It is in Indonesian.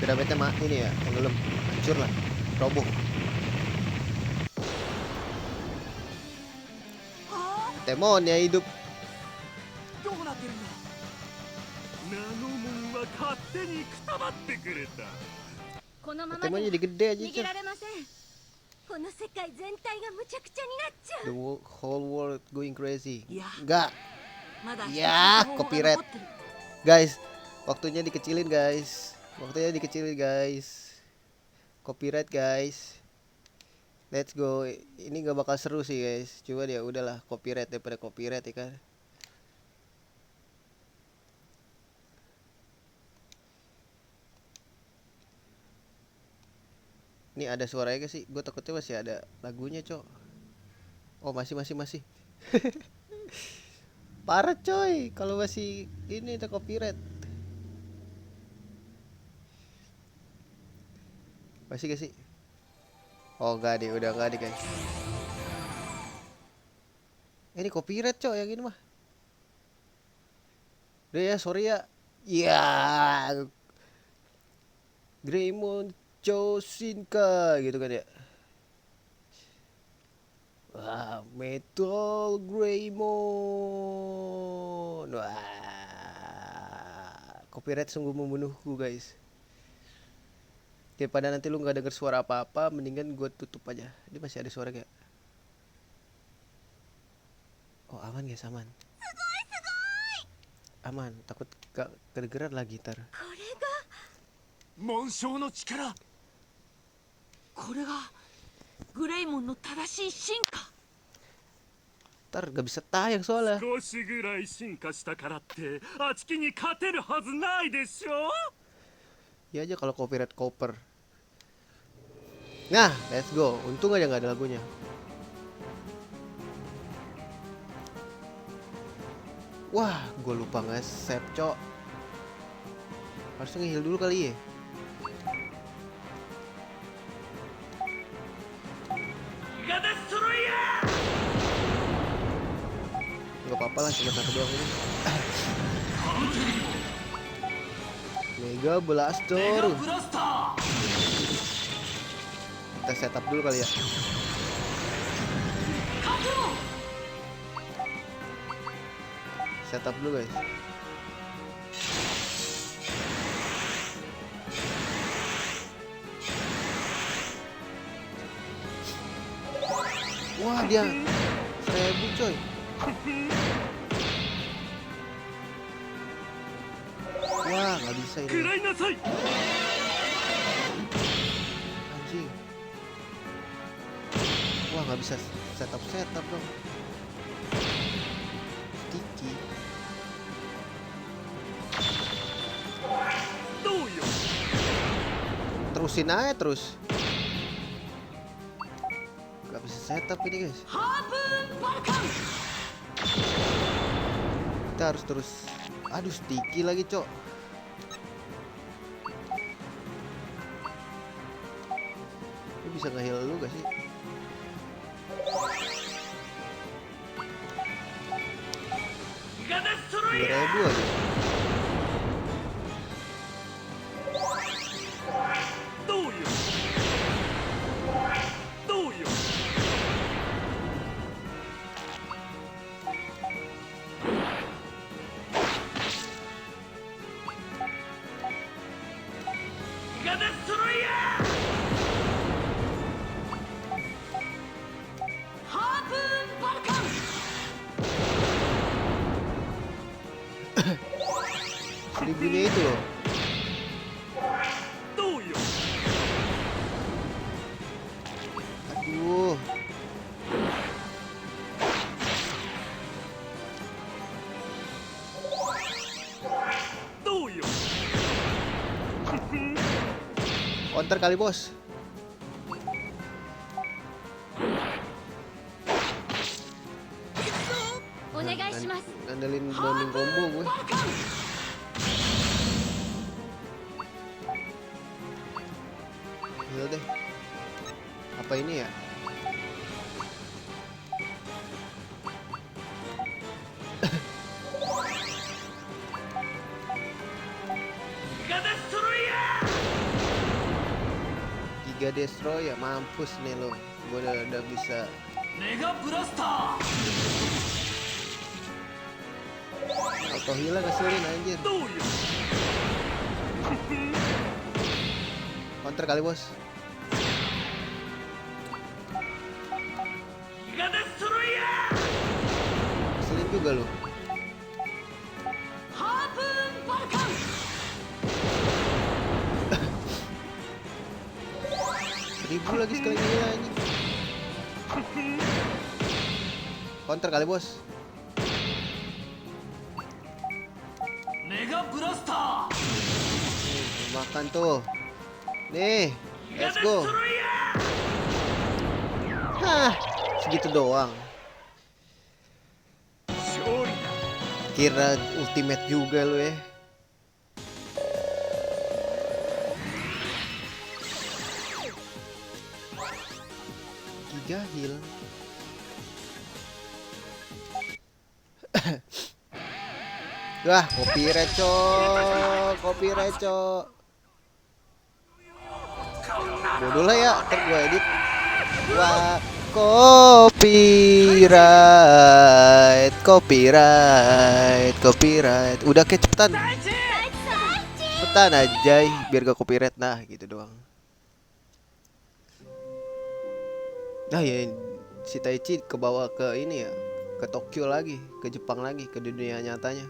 Piramidnya ini ya, tenggelam, hancur lah, roboh. Temon ya hidup. Temon jadi gede aja, Cok. The whole world going crazy. Enggak. Ya, copyright. Guys, waktunya dikecilin, guys. Copyright, guys. Let's go. Ini gak bakal seru sih, guys. Coba ya udahlah, copyright daripada copyright ya kan. Ini ada suaranya gak sih? Gue takutnya masih ada lagunya, Cok. Oh, masih. Parah, coy. Kalau masih ini ada copyright. Masih gak sih? Oh, enggak deh, udah enggak deh, guys. Ini copyright, Cok, yang ini mah. Udah ya, sorry ya. Ya. Greymon Chosinka gitu kan ya. Wah, Metal Greymon. Wah, copyright sungguh membunuhku, guys. Daripada nanti lu nggak denger suara apa-apa, mendingan gue tutup aja. Ini masih ada suara gak? Oh, aman guys, aman. Aman, takut gak kedengeran lah gitar. 紋章の力。これがグレイモンの正しい進化。 Ntar gak bisa tayang soalnya. 少しぐらい進化したからってあちきに勝てるはずないでしょ。 Ya aja kalau copyright koper. Nah, let's go. Untung aja nggak ada lagunya. Wah, gue lupa nge-save, Cok. Harusnya nge-heal dulu kali ya. Gak apa-apa lah, cuma satu doang ini. Mega Blaster. Kita setup dulu kali ya. Setup dulu, guys. Wah, dia 1000, coy. Wah, nggak bisa ini. Anjing. Wah, nggak bisa setup dong. Sticky. Terusin aja terus. Nggak bisa setup ini, guys. Kita harus terus. Aduh, sticky lagi, Cok. Lu bisa nge-heal lu gak sih? Ribu aja. Seribunya itu loh. Aduh. Counter kali, bos. Ngandelin bonding combo gue. Heal deh. Apa ini ya? Giga Destroy ya, mampus nih lo. Gue udah bisa. メガブラスター Auto heal ngeselin anjir. どうよ Counter kali bos. ギガデストロイヤ Ngeselin juga lo. ハープーンバルカン 1000 lagi sekali gila anjing. Counter kali bos. ーメガブラスター Makan tuh. Nih, ギガ let's デス go. トロイヤ Hah, segitu doang. ー勝利だ Kira ultimate juga lu ya. Giga heal. Wah, copyright cok, copyright cok. Bodoh lah ya, ntar gue edit. Wah, copyright, copyright, copyright. Udah kayak cepetan, cepetan aja, biar gak copyright. Nah, gitu doang. Nah ya, si Taichi kebawa ke ini ya, ke Tokyo lagi, ke Jepang lagi, ke dunia nyatanya.